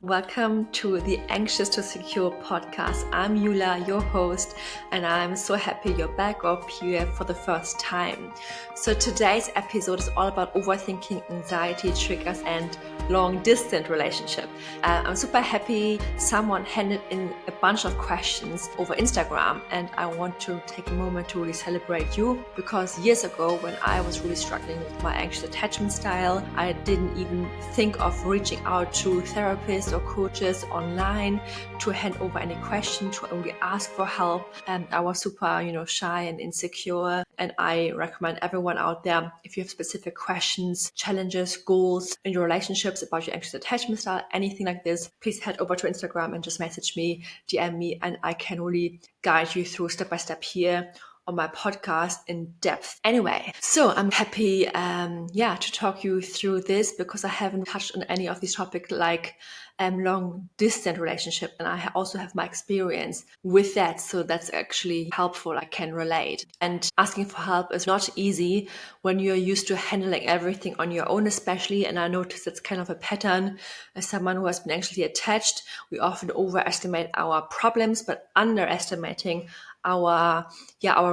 Welcome to the Anxious to Secure podcast. I'm Yula, your host, and I'm so happy you're back up here for the first time. So today's episode is all about overthinking, anxiety, triggers, and long-distance relationship. I'm super happy someone handed in a bunch of questions over Instagram, and I want to take a moment to really celebrate you, because years ago when I was really struggling with my anxious attachment style, I didn't even think of reaching out to therapists or coaches online to hand over any question, to only ask for help. And I was super, shy and insecure. And I recommend everyone out there, if you have specific questions, challenges, goals in your relationships, about your anxious attachment style, anything like this, please head over to Instagram and just message me, DM me, and I can really guide you through step by step here on my podcast in depth. Anyway, so I'm happy, to talk you through this, because I haven't touched on any of these topics like long distance relationship, and I also have my experience with that, so that's actually helpful. I can relate. And asking for help is not easy when you're used to handling everything on your own, especially. And I noticed it's kind of a pattern. As someone who has been anxiously attached, we often overestimate our problems, but underestimating our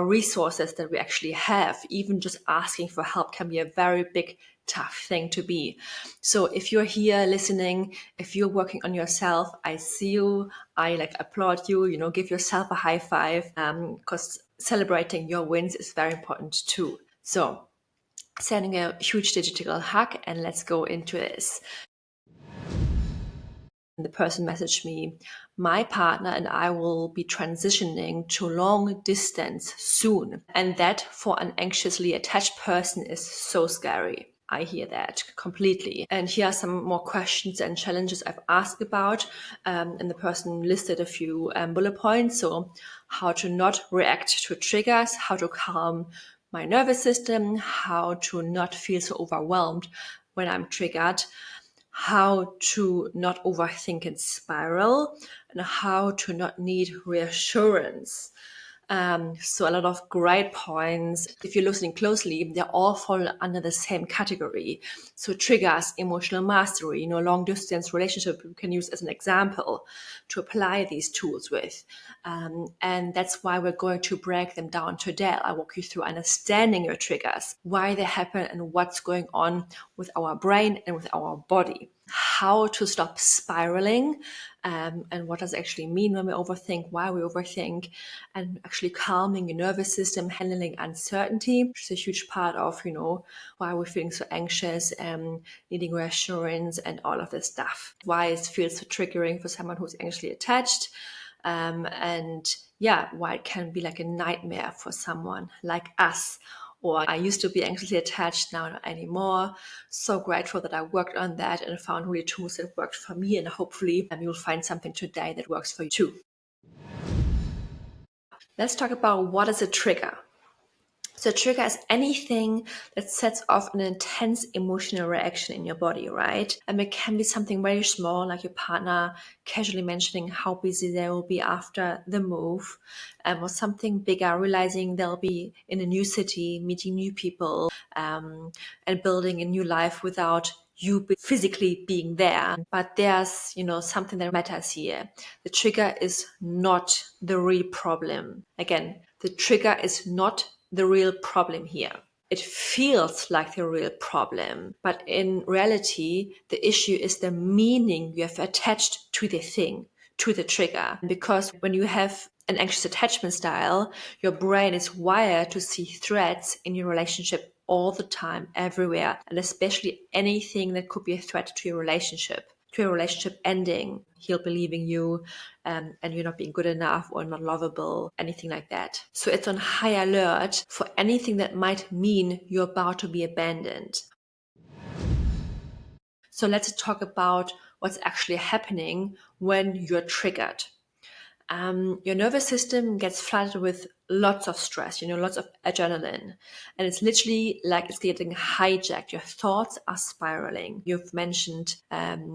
resources that we actually have. Even just asking for help can be a very big, tough thing to be. So if you're here listening, if you're working on yourself, I see you, I applaud you, give yourself a high five, because celebrating your wins is very important too. So sending a huge digital hug, and let's go into this. The person messaged me, my partner and I will be transitioning to long distance soon. And that for an anxiously attached person is so scary. I hear that completely. And here are some more questions and challenges I've asked about. And the person listed a few bullet points. So how to not react to triggers, how to calm my nervous system, how to not feel so overwhelmed when I'm triggered, how to not overthink and spiral, and how to not need reassurance. So a lot of great points. If you're listening closely, they all fall under the same category. So triggers, emotional mastery, long distance relationship we can use as an example to apply these tools with. And that's why we're going to break them down today. I'll walk you through understanding your triggers, why they happen, and what's going on with our brain and with our body. How to stop spiraling, and what does it actually mean when we overthink, why we overthink, and actually calming your nervous system, handling uncertainty, which is a huge part of, why we're feeling so anxious, needing reassurance and all of this stuff. Why it feels so triggering for someone who's anxiously attached, why it can be like a nightmare for someone like us. Or I used to be anxiously attached, now not anymore. So grateful that I worked on that and found really tools that worked for me. And hopefully you'll find something today that works for you too. Let's talk about what is a trigger. So a trigger is anything that sets off an intense emotional reaction in your body, right? And it can be something very small, like your partner casually mentioning how busy they will be after the move, or something bigger, realizing they'll be in a new city, meeting new people, and building a new life without you physically being there. But there's, something that matters here. The trigger is not the real problem. Again, the trigger is not the real problem here. It feels like the real problem, but in reality, the issue is the meaning you have attached to the thing, to the trigger. Because when you have an anxious attachment style, your brain is wired to see threats in your relationship all the time, everywhere, and especially anything that could be a threat to your relationship ending, he'll be leaving you, and you're not being good enough or not lovable, anything like that. So it's on high alert for anything that might mean you're about to be abandoned. So let's talk about what's actually happening when you're triggered. Your nervous system gets flooded with lots of stress, lots of adrenaline. And it's literally like it's getting hijacked. Your thoughts are spiraling. You've mentioned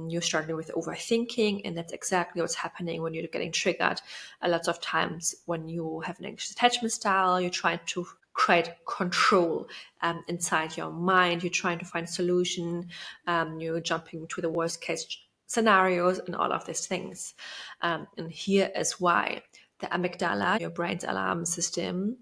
you're struggling with overthinking, and that's exactly what's happening when you're getting triggered. A lot of times when you have an anxious attachment style, you're trying to create control inside your mind. You're trying to find a solution. You're jumping to the worst case scenarios and all of these things. And here is why. The amygdala, your brain's alarm system,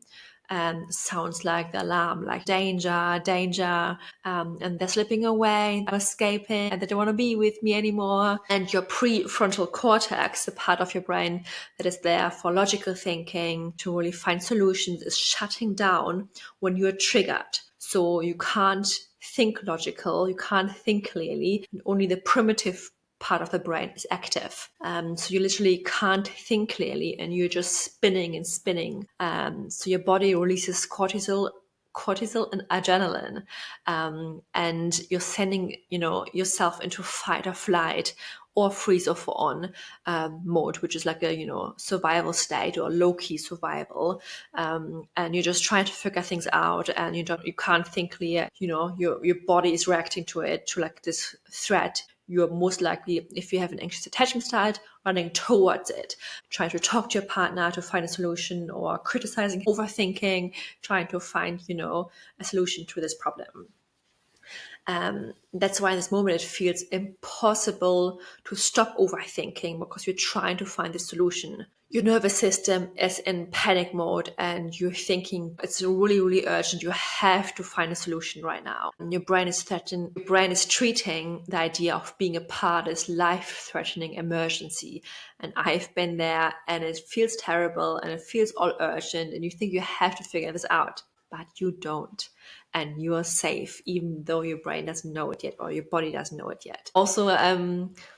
sounds like the alarm, like danger, danger, and they're slipping away, they're escaping, and they don't want to be with me anymore. And your prefrontal cortex, the part of your brain that is there for logical thinking, to really find solutions, is shutting down when you're triggered. So you can't think logical, you can't think clearly, and only the primitive part of the brain is active. So you literally can't think clearly and you're just spinning and spinning. So your body releases cortisol and adrenaline, and you're sending yourself into fight or flight or freeze or fawn mode, which is like a survival state or low-key survival, and you're just trying to figure things out, and you can't think clear. Your body is reacting to it, to like this threat. You're most likely, if you have an anxious attachment style, running towards it, trying to talk to your partner to find a solution, or criticizing, overthinking, trying to find, a solution to this problem. That's why in this moment it feels impossible to stop overthinking, because you're trying to find the solution. Your nervous system is in panic mode and you're thinking it's really, really urgent. You have to find a solution right now. And your brain is threatened. Your brain is treating the idea of being a part as life-threatening emergency. And I've been there, and it feels terrible and it feels all urgent, and you think you have to figure this out, but you don't. And you are safe, even though your brain doesn't know it yet, or your body doesn't know it yet. Also,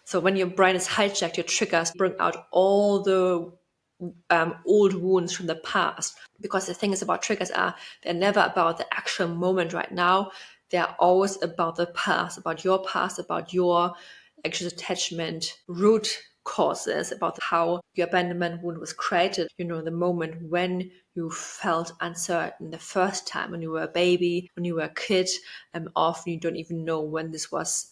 so when your brain is hijacked, your triggers bring out all the old wounds from the past. Because the thing is about triggers they're never about the actual moment right now. They're always about the past, about your anxious attachment root causes, about how your abandonment wound was created. The moment when you felt uncertain the first time, when you were a baby, when you were a kid, often you don't even know when this was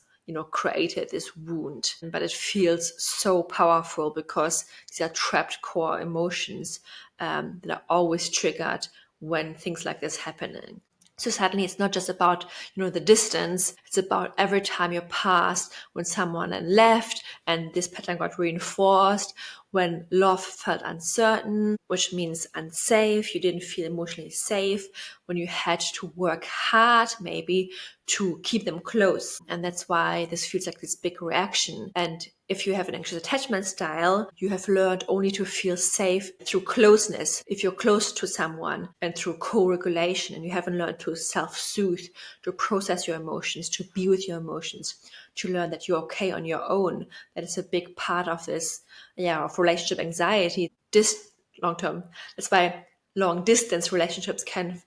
created, this wound. But it feels so powerful because these are trapped core emotions that are always triggered when things like this happening. So suddenly it's not just about, the distance. It's about every time you passed, when someone then left and this pattern got reinforced, when love felt uncertain, which means unsafe. You didn't feel emotionally safe, when you had to work hard maybe to keep them close. And that's why this feels like this big reaction. And if you have an anxious attachment style, you have learned only to feel safe through closeness. If you're close to someone, and through co-regulation, and you haven't learned to self-soothe, to process your emotions, to be with your emotions, to learn that you're okay on your own. That is a big part of this, of relationship anxiety. This long-term. That's why long distance relationships can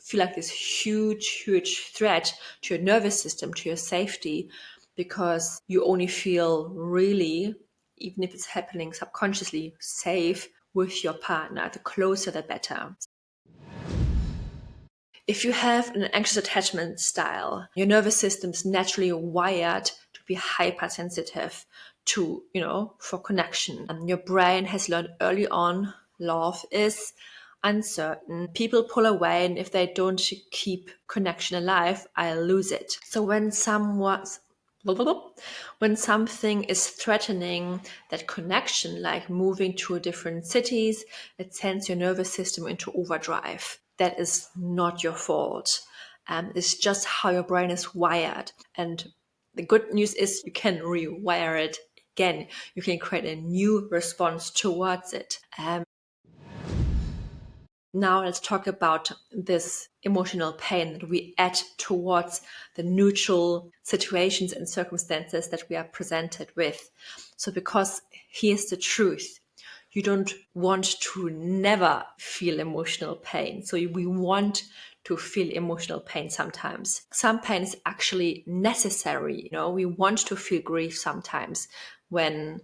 feel like this huge threat to your nervous system, to your safety, because you only feel really, even if it's happening subconsciously, safe with your partner. The closer, the better. If you have an anxious attachment style, your nervous system is naturally wired to be hypersensitive to, for connection. And your brain has learned early on, love is uncertain. People pull away, and if they don't keep connection alive, I'll lose it. So when something is threatening that connection, like moving to different cities, it sends your nervous system into overdrive. That is not your fault. It's just how your brain is wired. And the good news is you can rewire it again. You can create a new response towards it. Now let's talk about this emotional pain that we add towards the neutral situations and circumstances that we are presented with. So because here's the truth. You don't want to never feel emotional pain. So we want to feel emotional pain sometimes. Some pain is actually necessary. We want to feel grief sometimes when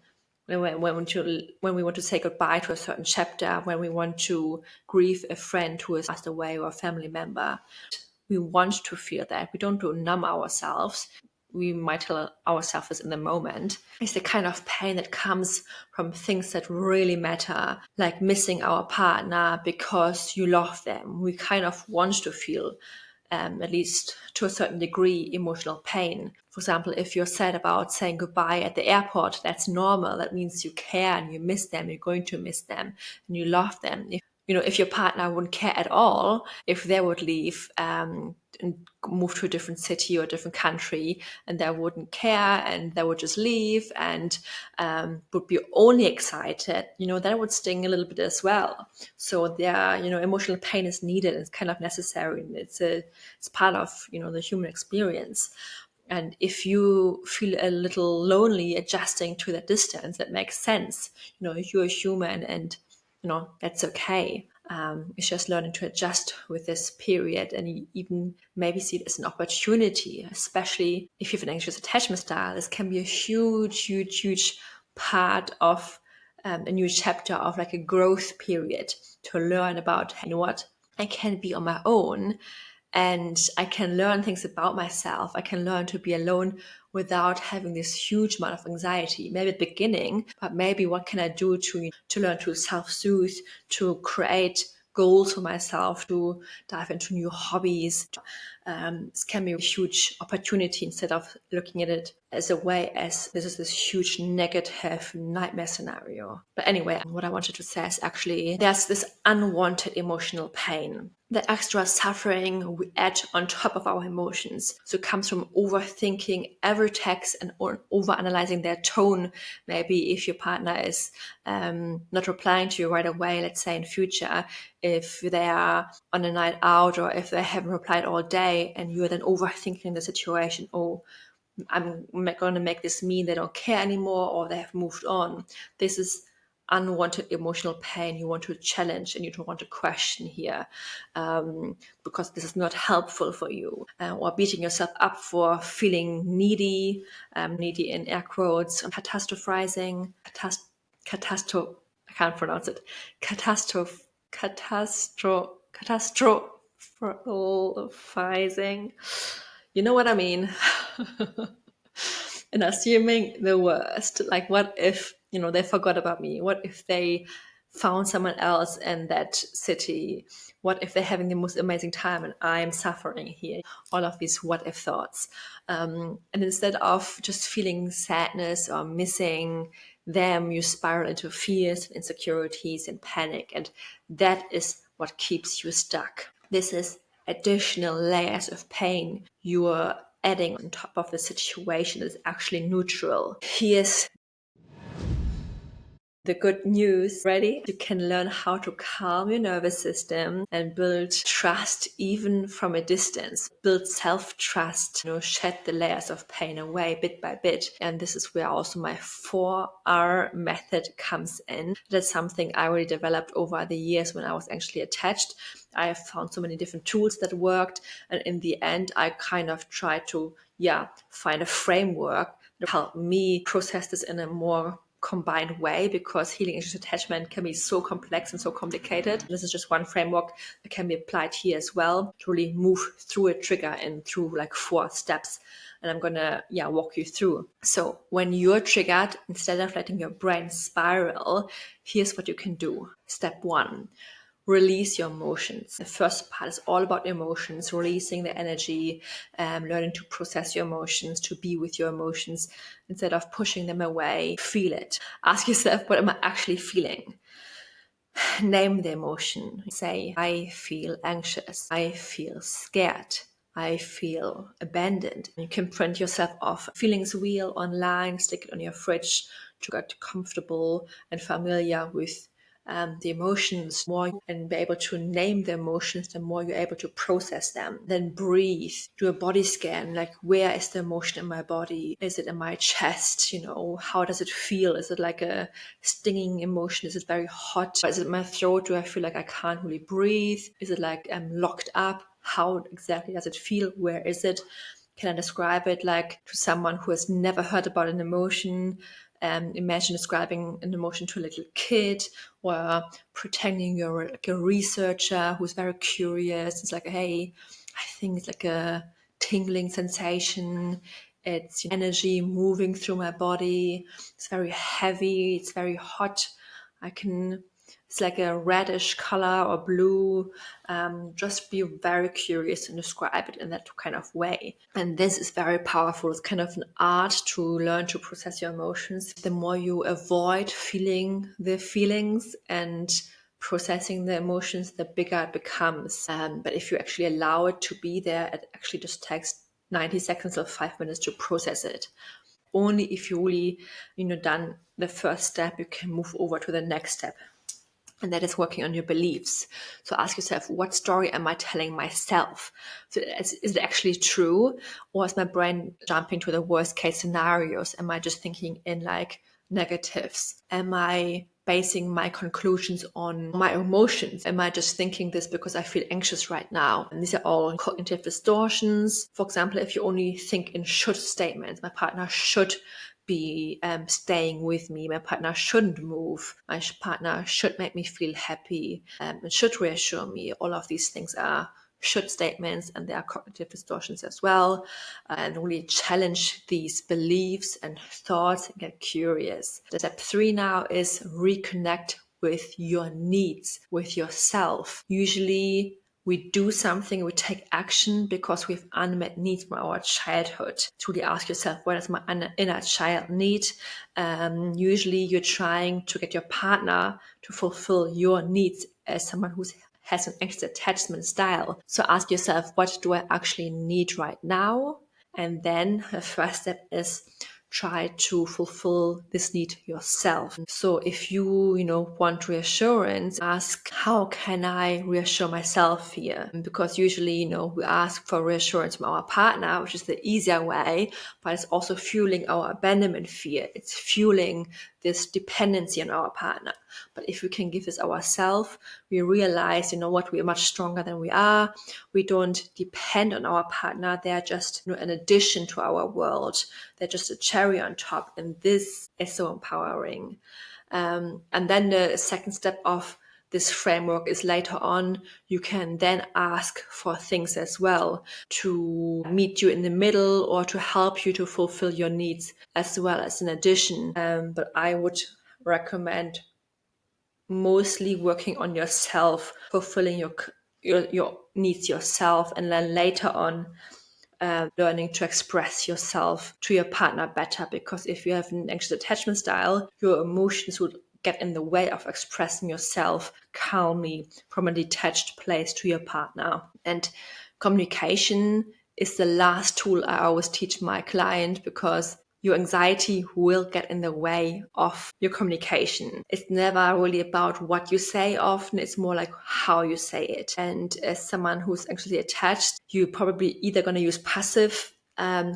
we want to say goodbye to a certain chapter, when we want to grieve a friend who has passed away or a family member. We want to feel that. We don't numb ourselves. We might tell ourselves this in the moment. It's the kind of pain that comes from things that really matter, like missing our partner because you love them. We kind of want to feel at least to a certain degree, emotional pain. For example, if you're sad about saying goodbye at the airport, that's normal. That means you care and you miss them, you're going to miss them, and you love them. If your partner wouldn't care at all, if they would leave and move to a different city or a different country, and they wouldn't care and they would just leave and would be only excited, that would sting a little bit as well. So emotional pain is needed. It's kind of necessary. And it's part of, the human experience. And if you feel a little lonely adjusting to that distance, that makes sense. You're a human and that's okay. It's just learning to adjust with this period and even maybe see it as an opportunity, especially if you have an anxious attachment style. This can be a huge, huge, huge part of a new chapter of like a growth period to learn about, what I can be on my own. And I can learn things about myself. I can learn to be alone without having this huge amount of anxiety, maybe at the beginning, but maybe what can I do to learn to self-soothe, to create goals for myself, to dive into new hobbies. This can be a huge opportunity instead of looking at it as a way as this is this huge negative nightmare scenario. But anyway, what I wanted to say is actually there's this unwanted emotional pain. The extra suffering we add on top of our emotions. So it comes from overthinking every text and overanalyzing their tone. Maybe if your partner is not replying to you right away, let's say in future, if they are on a night out or if they haven't replied all day and you're then overthinking the situation, oh, I'm going to make this mean they don't care anymore or they have moved on. This is unwanted emotional pain you want to challenge and you don't want to question here, because this is not helpful for you, or beating yourself up for feeling needy, needy in air quotes, catastrophizing, I can't pronounce it, catastrophizing. You know what I mean? And assuming the worst, like what if, they forgot about me? What if they found someone else in that city? What if they're having the most amazing time and I'm suffering here? All of these what if thoughts. And instead of just feeling sadness or missing them, you spiral into fears and insecurities and panic. And that is what keeps you stuck. This is additional layers of pain you are adding on top of the situation is actually neutral. Here's the good news. Ready? You can learn how to calm your nervous system and build trust even from a distance. Build self-trust, shed the layers of pain away bit by bit. And this is where also my 4R method comes in. That's something I really developed over the years when I was actually attached. I have found so many different tools that worked. And in the end, I kind of tried to, find a framework to help me process this in a more combined way, because healing anxious attachment can be so complex and so complicated. This is just one framework that can be applied here as well to really move through a trigger and through like 4 steps. And I'm gonna walk you through. So when you're triggered, instead of letting your brain spiral, here's what you can do. Step 1. Release your emotions. The first part is all about emotions, releasing the energy, learning to process your emotions, to be with your emotions instead of pushing them away. Feel it. Ask yourself, what am I actually feeling? Name the emotion. Say, I feel anxious. I feel scared. I feel abandoned. You can print yourself off feelings wheel online, stick it on your fridge to get comfortable and familiar with the emotions more, and be able to name the emotions, the more you're able to process them. Then breathe, do a body scan, like where is the emotion in my body? Is it in my chest? How does it feel? Is it like a stinging emotion? Is it very hot? Is it in my throat? Do I feel like I can't really breathe? Is it like I'm locked up? How exactly does it feel? Where is it? Can I describe it like to someone who has never heard about an emotion? Imagine describing an emotion to a little kid, or pretending you're like a researcher who's very curious. It's like, hey, I think it's like a tingling sensation. It's energy moving through my body. It's very heavy. It's very hot. I can it's like a reddish color or blue. Just be very curious and describe it in that kind of way. And this is very powerful. It's kind of an art to learn to process your emotions. The more you avoid feeling the feelings and processing the emotions, the bigger it becomes. But if you actually allow it to be there, it actually just takes 90 seconds or 5 minutes to process it. Only if you really, done the first step, you can move over to the next step. And that is working on your beliefs. So ask yourself, what story am I telling myself? So is it actually true? Or is my brain jumping to the worst case scenarios? Am I just thinking in like negatives? Am I basing my conclusions on my emotions? Am I just thinking this because I feel anxious right now? And these are all cognitive distortions. For example, if you only think in should statements, my partner should be staying with me. My partner shouldn't move. My partner should make me feel happy and should reassure me. All of these things are should statements, and there are cognitive distortions as well. And really challenge these beliefs and thoughts and get curious. Step 3 now is reconnect with your needs, with yourself. Usually we do something, we take action because we have unmet needs from our childhood. To really ask yourself, what does my inner child need? Usually you're trying to get your partner to fulfill your needs as someone who has an anxious attachment style. So ask yourself, what do I actually need right now? And then the first step is try to fulfill this need yourself. So if you want reassurance, ask, how can I reassure myself here? Because usually, we ask for reassurance from our partner, which is the easier way, but it's also fueling our abandonment fear. It's fueling this dependency on our partner. But if we can give this ourselves, we realize, what, we are much stronger than we are. We don't depend on our partner. They're just an addition to our world. They're just a cherry on top. And this is so empowering. And then the second step of this framework is later on, you can then ask for things as well to meet you in the middle or to help you to fulfill your needs as well as an addition. But I would recommend mostly working on yourself, fulfilling your needs yourself, and then later on learning to express yourself to your partner better. Because if you have an anxious attachment style, your emotions would get in the way of expressing yourself calmly from a detached place to your partner. And communication is the last tool I always teach my client, because your anxiety will get in the way of your communication. It's never really about what you say often, it's more like how you say it. And as someone who's anxiously attached, you're probably either going to use passive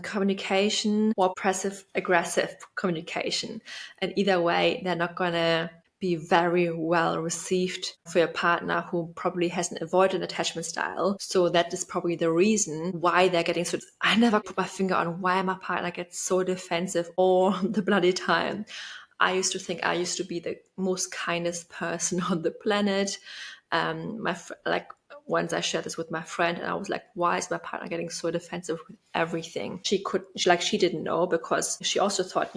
communication or passive aggressive communication. And either way, they're not going to be very well received for your partner who probably has an avoidant attachment style. So that is probably the reason why they're getting so, I never put my finger on why my partner gets so defensive all the bloody time. I used to think I used to be the most kindest person on the planet. Once I shared this with my friend, and I was like, why is my partner getting so defensive with everything? She didn't know, because she also thought,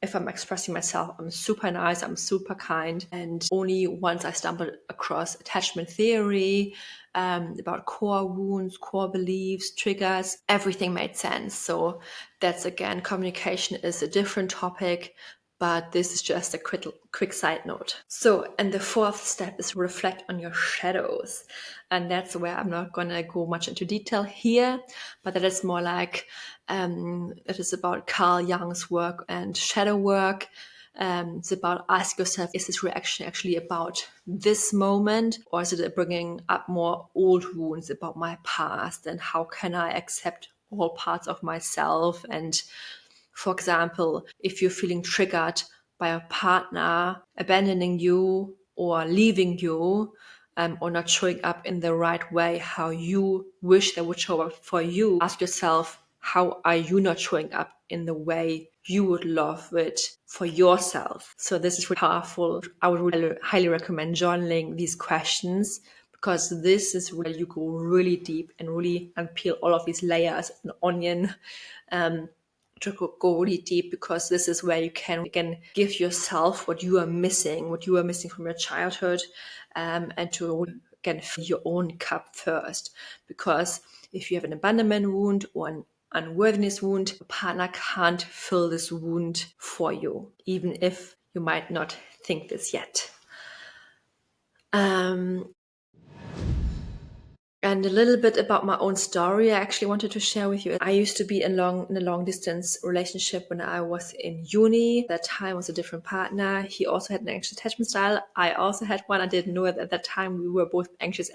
if I'm expressing myself, I'm super nice, I'm super kind. And only once I stumbled across attachment theory, about core wounds, core beliefs, triggers, everything made sense. So that's, again, communication is a different topic, but this is just a quick side note. So, and the fourth step is reflect on your shadows. And that's where I'm not going to go much into detail here, but that is more like, it is about Carl Jung's work and shadow work. It's about ask yourself, is this reaction actually about this moment, or is it bringing up more old wounds about my past, and how can I accept all parts of myself? And for example, if you're feeling triggered by a partner abandoning you or leaving you, or not showing up in the right way, how you wish they would show up for you, ask yourself, how are you not showing up in the way you would love it for yourself? So this is really powerful. I would really highly recommend journaling these questions, because this is where you go really deep and really unpeel all of these layers, an onion, go really deep, because this is where you can give yourself what you are missing from your childhood, and to again fill your own cup first. Because if you have an abandonment wound or an unworthiness wound, a partner can't fill this wound for you, even if you might not think this yet. And a little bit about my own story, I actually wanted to share with you. I used to be in a long distance relationship when I was in uni. At that time was a different partner. He also had an anxious attachment style. I also had one. I didn't know it at that time. We were both anxious.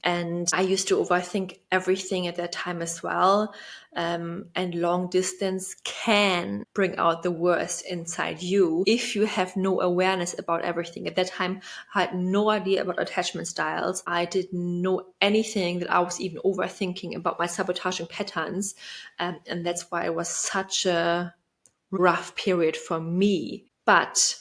And I used to overthink everything at that time as well. And long distance can bring out the worst inside you if you have no awareness about everything. At that time, I had no idea about attachment styles. I didn't know anything that I was even overthinking about my sabotaging patterns. And that's why it was such a rough period for me. But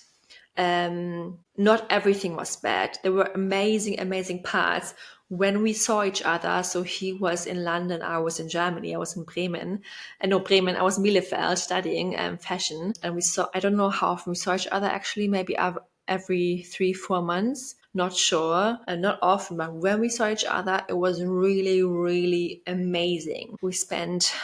not everything was bad. There were amazing parts when we saw each other. So he was in London, I was in Germany, I was in Bremen. I was in Bielefeld studying fashion. And we saw, I don't know how often we saw each other, actually, maybe every 3-4 months. Not sure, and not often, but when we saw each other, it was really amazing. We spent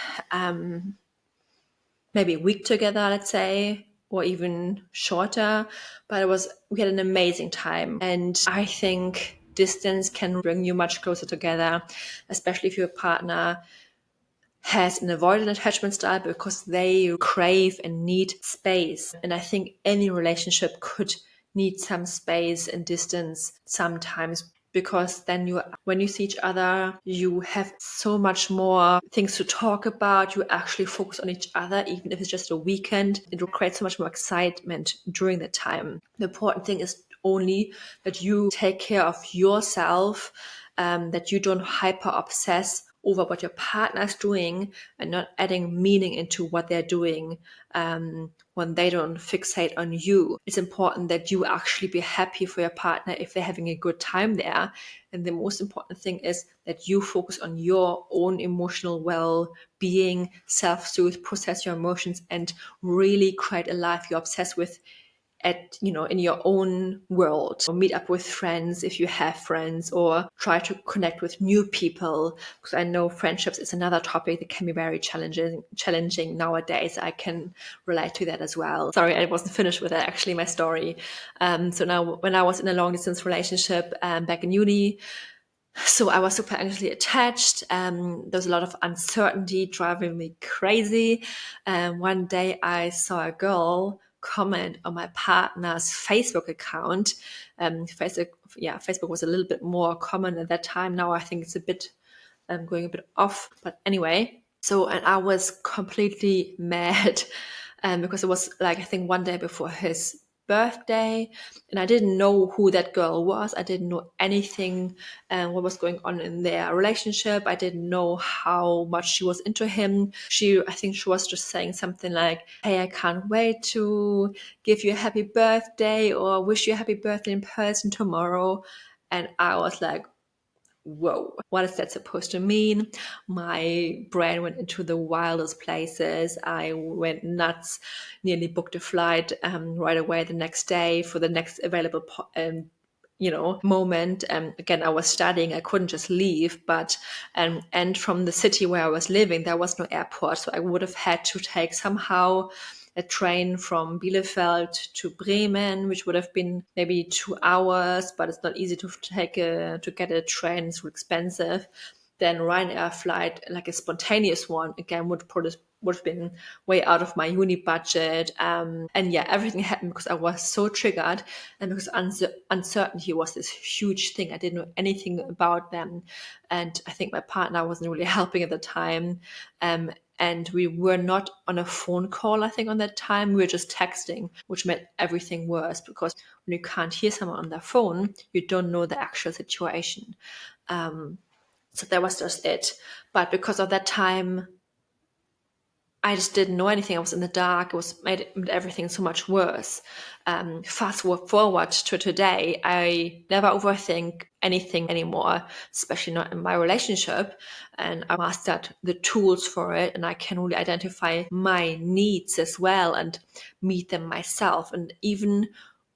maybe a week together, let's say, or even shorter, but we had an amazing time. And I think distance can bring you much closer together, especially if your partner has an avoidant attachment style, because they crave and need space. And I think any relationship could need some space and distance sometimes, because then when you see each other, you have so much more things to talk about. You actually focus on each other, even if it's just a weekend. It will create so much more excitement during the time. The important thing is only that you take care of yourself, that you don't hyper obsess over what your partner is doing and not adding meaning into what they're doing when they don't fixate on you. It's important that you actually be happy for your partner if they're having a good time there. And the most important thing is that you focus on your own emotional well-being, self-soothe, process your emotions, and really create a life you're obsessed with in your own world. Or meet up with friends if you have friends, or try to connect with new people, because I know friendships is another topic that can be very challenging nowadays. I can relate to that as well. Sorry, I wasn't finished with that, actually, my story. So now, when I was in a long distance relationship back in uni, so I was super anxiously attached. There's a lot of uncertainty driving me crazy. One day I saw a girl comment on my partner's Facebook account. Facebook was a little bit more common at that time. Now I think it's a bit going a bit off. But anyway, and I was completely mad because it was like, I think, one day before his birthday, and I didn't know who that girl was. I didn't know anything what was going on in their relationship. I didn't know how much she was into him. I think she was just saying something like, "Hey, I can't wait to give you a happy birthday, or wish you a happy birthday in person tomorrow." And I was like, whoa, what is that supposed to mean? My brain went into the wildest places. I went nuts, nearly booked a flight right away the next day for the next available moment. Again, I was studying, I couldn't just leave, but and from the city where I was living, there was no airport, so I would have had to take somehow a train from Bielefeld to Bremen, which would have been maybe 2 hours, but it's not easy to get a train. It's expensive. Then Ryanair flight, like a spontaneous one, again would have been way out of my uni budget. And yeah, everything happened because I was so triggered, and because uncertainty was this huge thing. I didn't know anything about them, and I think my partner wasn't really helping at the time. And we were not on a phone call, I think, on that time. We were just texting, which made everything worse, because when you can't hear someone on their phone, you don't know the actual situation. So that was just it. But because of that time, I just didn't know anything. I was in the dark. It was made everything so much worse. Fast forward to today, I never overthink anything anymore, especially not in my relationship. And I mastered the tools for it, and I can really identify my needs as well and meet them myself. And even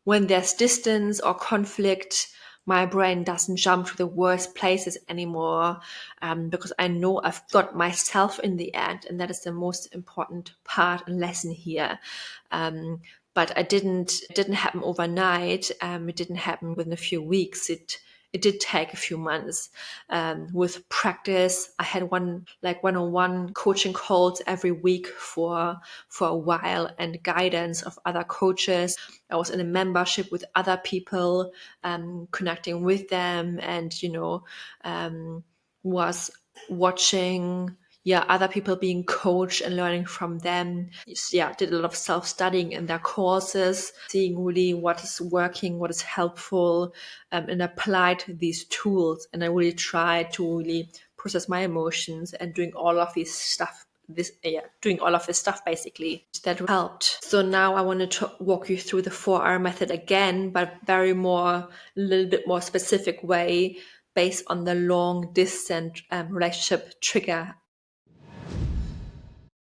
when there's distance or conflict, my brain doesn't jump to the worst places anymore, because I know I've got myself in the end, and that is the most important part and lesson here. But it didn't happen overnight. It didn't happen within a few weeks. It did take a few months. With practice, I had one-on-one coaching calls every week for a while, and guidance of other coaches. I was in a membership with other people, connecting with them, and was watching other people being coached and learning from them. Did a lot of self-studying in their courses, seeing really what is working, what is helpful, and applied these tools. And I really tried to really process my emotions and doing all of this stuff basically that helped. So now I wanted to walk you through the 4R method again, but a little bit more specific way, based on the long distance relationship trigger.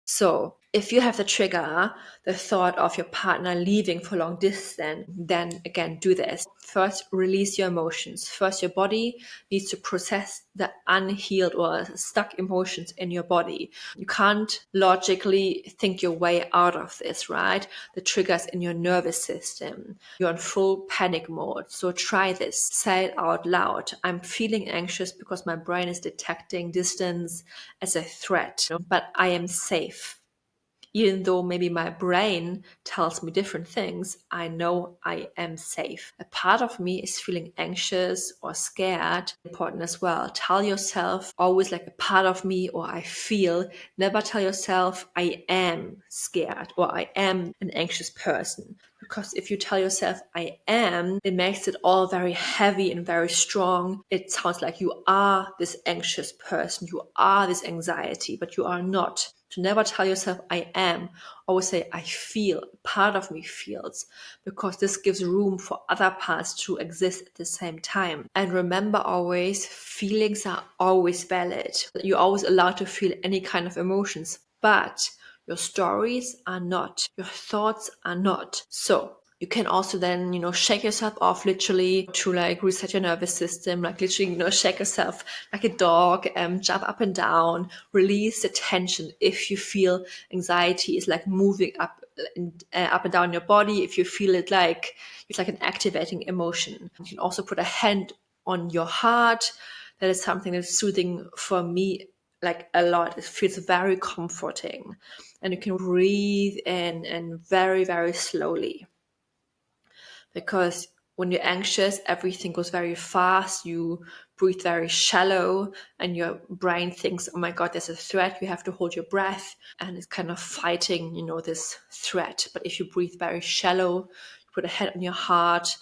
So if you have the trigger, the thought of your partner leaving for long distance, then again, do this. First, release your emotions. First, your body needs to process the unhealed or stuck emotions in your body. You can't logically think your way out of this, right? The triggers in your nervous system. You're in full panic mode. So try this. Say it out loud. I'm feeling anxious because my brain is detecting distance as a threat, but I am safe. Even though maybe my brain tells me different things, I know I am safe. A part of me is feeling anxious or scared. Important as well. Tell yourself always like a part of me or I feel. Never tell yourself I am scared or I am an anxious person. Because if you tell yourself I am, it makes it all very heavy and very strong. It sounds like you are this anxious person, you are this anxiety, but you are not. To never tell yourself I am, always say I feel, part of me feels, because this gives room for other parts to exist at the same time. And remember always, feelings are always valid. You're always allowed to feel any kind of emotions, but your stories are not. Your thoughts are not. So you can also then, shake yourself off literally to like reset your nervous system, like literally, shake yourself like a dog, jump up and down, release the tension. If you feel anxiety is like moving up and down your body, if you feel it like it's like an activating emotion. You can also put a hand on your heart. That is something that's soothing for me, like a lot. It feels very comforting. And you can breathe in and very, very slowly. Because when you're anxious, everything goes very fast. You breathe very shallow and your brain thinks, oh my God, there's a threat. You have to hold your breath. And it's kind of fighting, this threat. But if you breathe very shallow, you put a hand on your heart,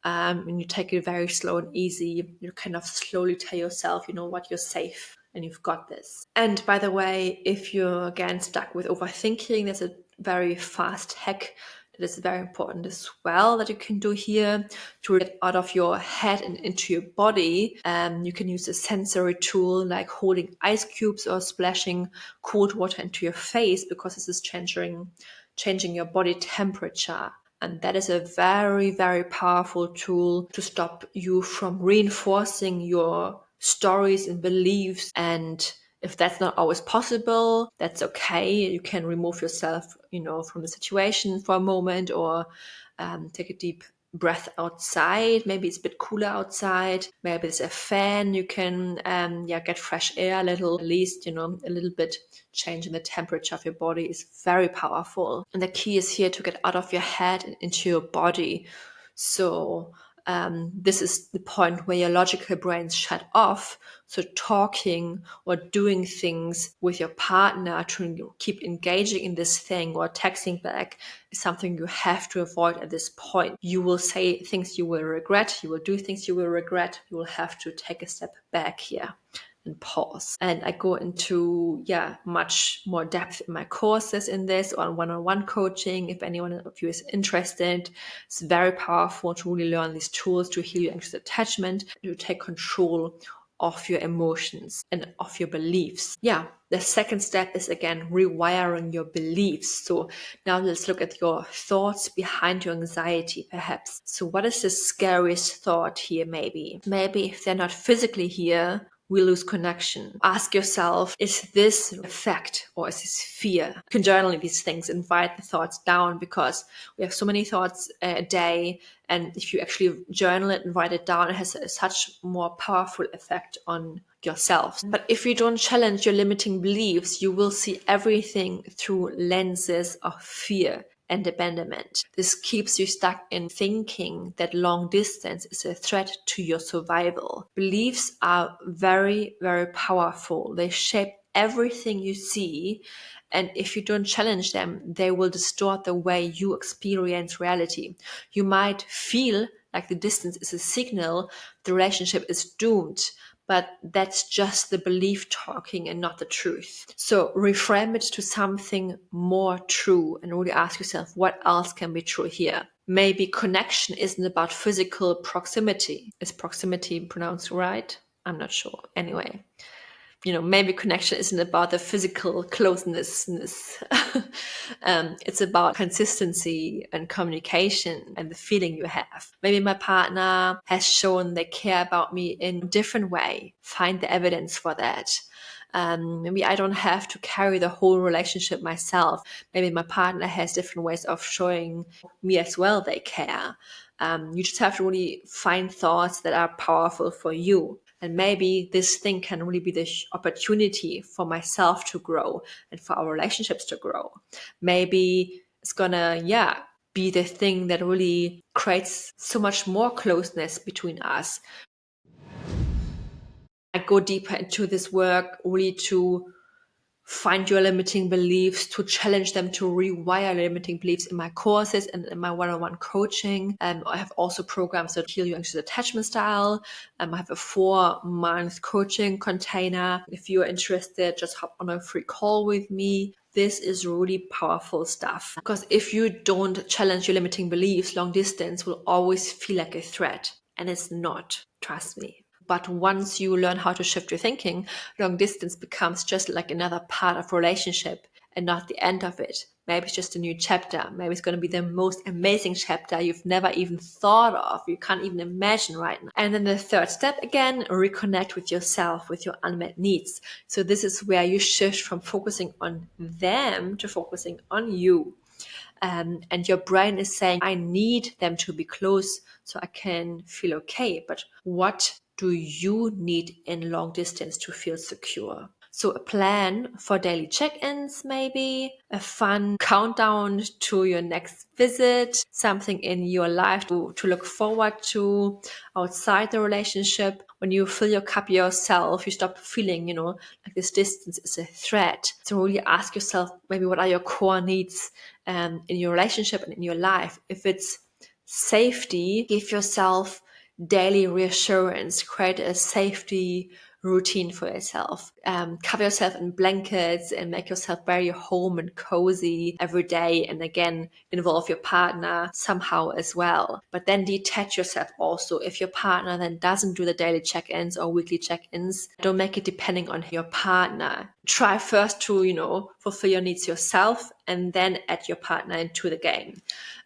and you take it very slow and easy, you kind of slowly tell yourself, what, you're safe and you've got this. And by the way, if you're again stuck with overthinking, there's a very fast hack that is very important as well that you can do here to get out of your head and into your body. You can use a sensory tool like holding ice cubes or splashing cold water into your face, because this is changing your body temperature. And that is a very, very powerful tool to stop you from reinforcing your stories and beliefs. And if that's not always possible, that's okay. You can remove yourself, from the situation for a moment, or take a deep breath outside. Maybe it's a bit cooler outside. Maybe there's a fan. You can get fresh air a little, at least, a little bit. Change in the temperature of your body is very powerful. And the key is here to get out of your head and into your body. So this is the point where your logical brains shut off. So talking or doing things with your partner to keep engaging in this thing or texting back is something you have to avoid at this point. You will say things you will regret. You will do things you will regret. You will have to take a step back here. and pause. And I go into, much more depth in my courses in this, or one-on-one coaching. If anyone of you is interested, it's very powerful to really learn these tools to heal your anxious attachment, to take control of your emotions and of your beliefs. The second step is, again, rewiring your beliefs. So now let's look at your thoughts behind your anxiety, perhaps. So what is the scariest thought here? Maybe if they're not physically here, we lose connection. Ask yourself, is this a fact or is this fear? You can journal these things and write the thoughts down, because we have so many thoughts a day. And if you actually journal it and write it down, it has such more powerful effect on yourself. But if you don't challenge your limiting beliefs, you will see everything through lenses of fear and abandonment. This keeps you stuck in thinking that long distance is a threat to your survival. Beliefs are very, very powerful. They shape everything you see, and if you don't challenge them, they will distort the way you experience reality. You might feel like the distance is a signal the relationship is doomed, but that's just the belief talking and not the truth. So reframe it to something more true and really ask yourself, what else can be true here? Maybe connection isn't about physical proximity. Is proximity pronounced right? I'm not sure. Anyway, maybe connection isn't about the physical closeness. It's about consistency and communication and the feeling you have. Maybe my partner has shown they care about me in a different way. Find the evidence for that. Maybe I don't have to carry the whole relationship myself. Maybe my partner has different ways of showing me as well they care. You just have to really find thoughts that are powerful for you. And maybe this thing can really be the opportunity for myself to grow and for our relationships to grow. Maybe it's gonna, be the thing that really creates so much more closeness between us. I go deeper into this work really to find your limiting beliefs, to challenge them, to rewire limiting beliefs in my courses and in my one-on-one coaching. I have also programs that heal your anxious attachment style. I have a 4-month coaching container. If you're interested, just hop on a free call with me. This is really powerful stuff, because if you don't challenge your limiting beliefs, long distance will always feel like a threat, and it's not, trust me. But once you learn how to shift your thinking, long distance becomes just like another part of a relationship and not the end of it. Maybe it's just a new chapter. Maybe it's going to be the most amazing chapter you've never even thought of. You can't even imagine right now. And then the third step, again, reconnect with yourself, with your unmet needs. So this is where you shift from focusing on them to focusing on you. And your brain is saying, I need them to be close so I can feel okay. But what do you need in long distance to feel secure? So a plan for daily check-ins, maybe a fun countdown to your next visit, something in your life to look forward to outside the relationship. When you fill your cup yourself, you stop feeling, like this distance is a threat. So really ask yourself, maybe what are your core needs in your relationship and in your life? If it's safety, give yourself daily reassurance, create a safety routine for yourself. Cover yourself in blankets and make yourself very home and cozy every day. And again, involve your partner somehow as well. But then detach yourself also. If your partner then doesn't do the daily check-ins or weekly check-ins, don't make it depending on your partner. Try first to, fulfill your needs yourself and then add your partner into the game.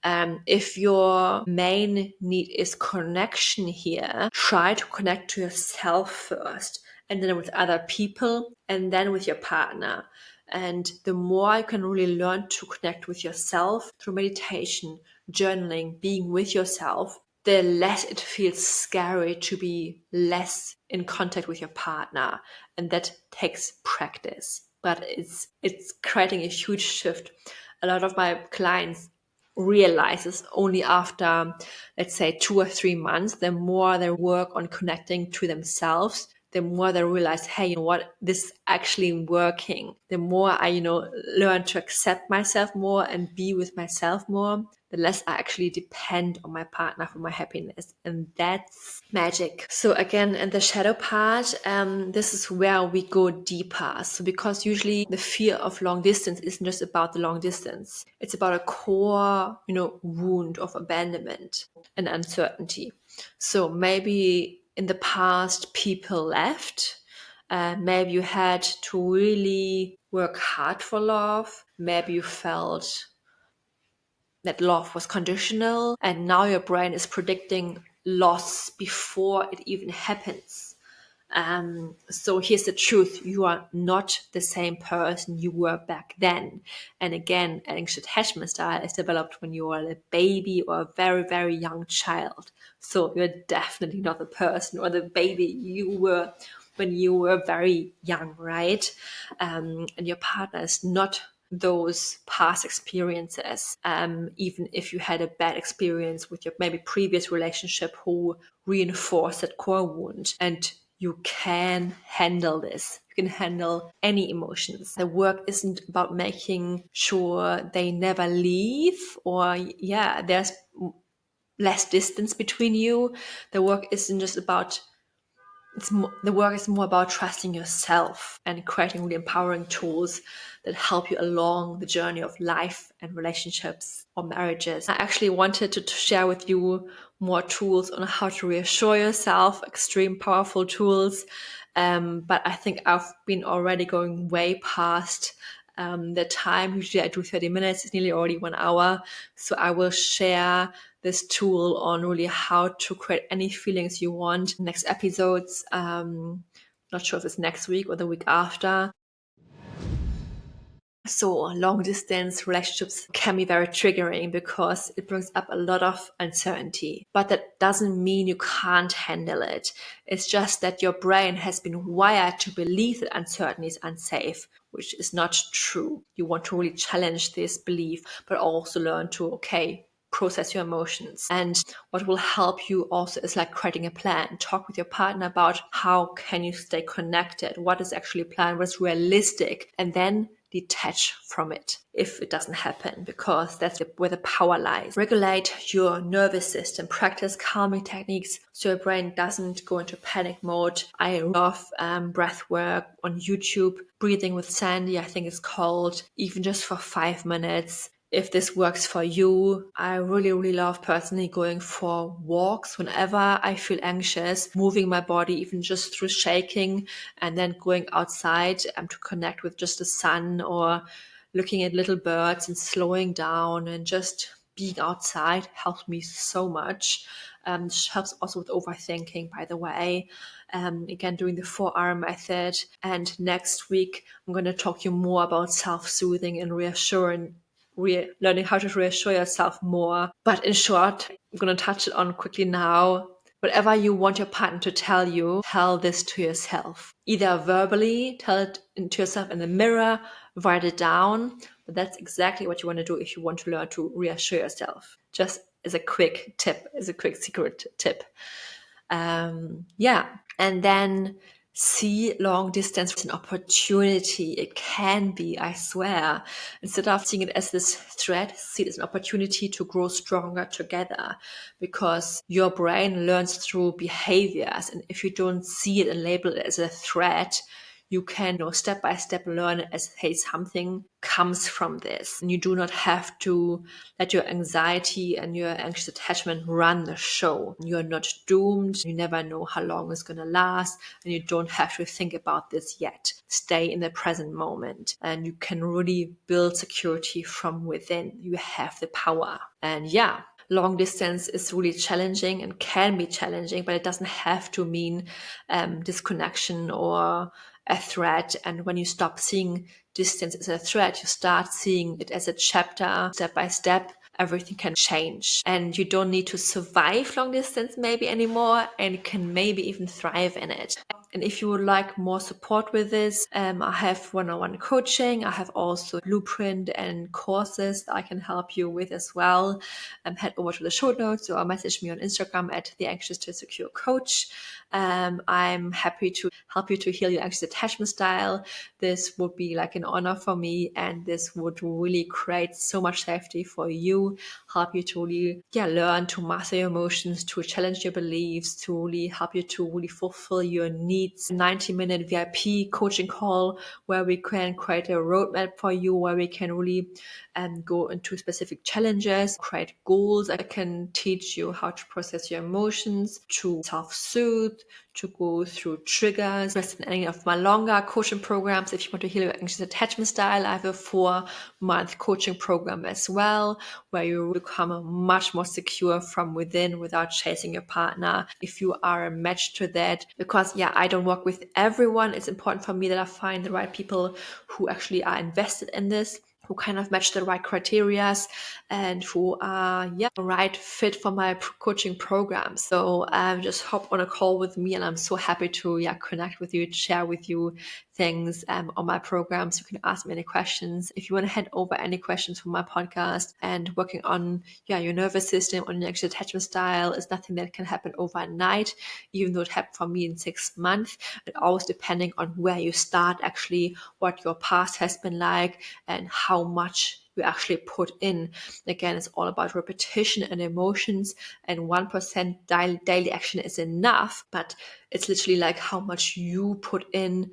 If your main need is connection here, try to connect to yourself first, and then with other people, and then with your partner. And the more you can really learn to connect with yourself through meditation, journaling, being with yourself, the less it feels scary to be less in contact with your partner. And that takes practice, but it's creating a huge shift. A lot of my clients realizes only after, let's say, 2 or 3 months, the more they work on connecting to themselves, the more they realize, hey, you know what, this is actually working. The more I, learn to accept myself more and be with myself more, the less I actually depend on my partner for my happiness. And that's magic. So again, in the shadow part, this is where we go deeper. So because usually the fear of long distance isn't just about the long distance. It's about a core, wound of abandonment and uncertainty. So maybe in the past, people left. Maybe you had to really work hard for love. Maybe you felt that love was conditional, and now your brain is predicting loss before it even happens. So here's the truth. You are not the same person you were back then. And again, anxious attachment style is developed when you are a baby or a very, very young child. So you're definitely not the person or the baby you were when you were very young, right? And your partner is not those past experiences, even if you had a bad experience with your maybe previous relationship who reinforced that core wound. And you can handle this. You can handle any emotions. The work isn't about making sure they never leave or, there's less distance between you. The work isn't just about the work is more about trusting yourself and creating really empowering tools that help you along the journey of life and relationships or marriages. I actually wanted to share with you more tools on how to reassure yourself, extreme powerful tools. But I think I've been already going way past the time. Usually I do 30 minutes. It's nearly already 1 hour. So I will share this tool on really how to create any feelings you want. Next episodes, not sure if it's next week or the week after. So long distance relationships can be very triggering because it brings up a lot of uncertainty. But that doesn't mean you can't handle it. It's just that your brain has been wired to believe that uncertainty is unsafe, which is not true. You want to really challenge this belief, but also learn to, process your emotions. And what will help you also is like creating a plan. Talk with your partner about how can you stay connected, what is actually a plan, what's realistic, and then detach from it if it doesn't happen, because that's where the power lies. Regulate your nervous system, practice calming techniques so your brain doesn't go into panic mode. I love breath work on YouTube. Breathing with Sandy, I think it's called, even just for 5 minutes. If this works for you, I really, really love personally going for walks whenever I feel anxious, moving my body, even just through shaking, and then going outside to connect with just the sun or looking at little birds and slowing down and just being outside helps me so much. Helps also with overthinking, by the way. Again, doing the 4R method. And next week, I'm going to talk to you more about self-soothing and reassuring, learning how to reassure yourself more. But in short, I'm going to touch it on quickly now. Whatever you want your partner to tell you, tell this to yourself. Either verbally, tell it to yourself in the mirror, write it down. But that's exactly what you want to do if you want to learn to reassure yourself. Just as a quick tip, as a quick secret tip. And then see long distance as an opportunity. It can be, I swear. Instead of seeing it as this threat, see it as an opportunity to grow stronger together, because your brain learns through behaviors. And if you don't see it and label it as a threat, you can step by step learn it as, hey, something comes from this. And you do not have to let your anxiety and your anxious attachment run the show. You're not doomed. You never know how long it's going to last. And you don't have to think about this yet. Stay in the present moment. And you can really build security from within. You have the power. And long distance is really challenging and can be challenging, but it doesn't have to mean disconnection or a threat. And when you stop seeing distance as a threat, you start seeing it as a chapter. Step by step, everything can change. And you don't need to survive long distance maybe anymore, and you can maybe even thrive in it. And if you would like more support with this, I have one-on-one coaching. I have also blueprint and courses that I can help you with as well. Head over to the show notes or message me on Instagram at the Anxious to Secure Coach. I'm happy to help you to heal your anxious attachment style. This would be like an honor for me, and this would really create so much safety for you, help you to really learn to master your emotions, to challenge your beliefs, to really help you to really fulfill your needs. 90-minute VIP coaching call where we can create a roadmap for you, where we can really go into specific challenges, create goals. I can teach you how to process your emotions, to self-soothe, to go through triggers. In any of my longer coaching programs, if you want to heal your anxious attachment style, I have a 4-month coaching program as well, where you become much more secure from within without chasing your partner. If you are a match to that, because I don't work with everyone, it's important for me that I find the right people who actually are invested in this, who kind of match the right criteria and who are the right fit for my coaching program. So just hop on a call with me, and I'm so happy to connect with you, to share with you things on my programs. You can ask me any questions. If you want to hand over any questions from my podcast, and working on your nervous system, on your anxious attachment style is nothing that can happen overnight, even though it happened for me in 6 months. It always depending on where you start, actually, what your past has been like, and how much you actually put in. Again, it's all about repetition and emotions, and 1% daily action is enough, but it's literally like how much you put in,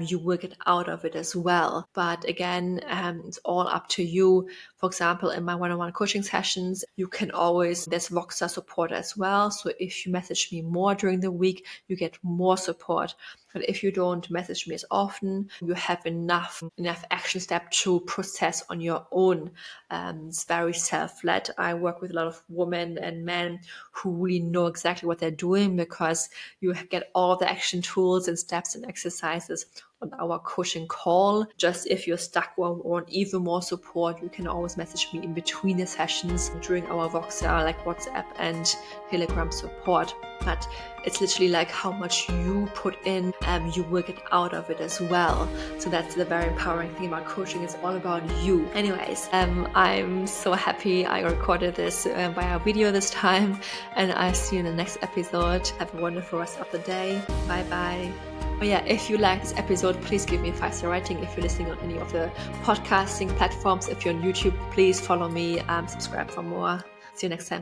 you will get out of it as well. But again, it's all up to you. For example, in my one-on-one coaching sessions, you can always, there's Voxer support as well. So if you message me more during the week, you get more support. But if you don't message me as often, you have enough action step to process on your own. It's very self-led. I work with a lot of women and men who really know exactly what they're doing, because you get all the action tools and steps and exercises on our coaching call. Just if you're stuck or want even more support, you can always message me in between the sessions during our Voxer, like WhatsApp and Telegram support. But it's literally like how much you put in, you will get out of it as well. So that's the very empowering thing about coaching. It's all about you. Anyways, I'm so happy I recorded this via video this time, and I'll see you in the next episode. Have a wonderful rest of the day. Bye bye. Oh yeah, if you like this episode, please give me a 5-star rating. If you're listening on any of the podcasting platforms, if you're on YouTube, please follow me, subscribe for more. See you next time. Bye.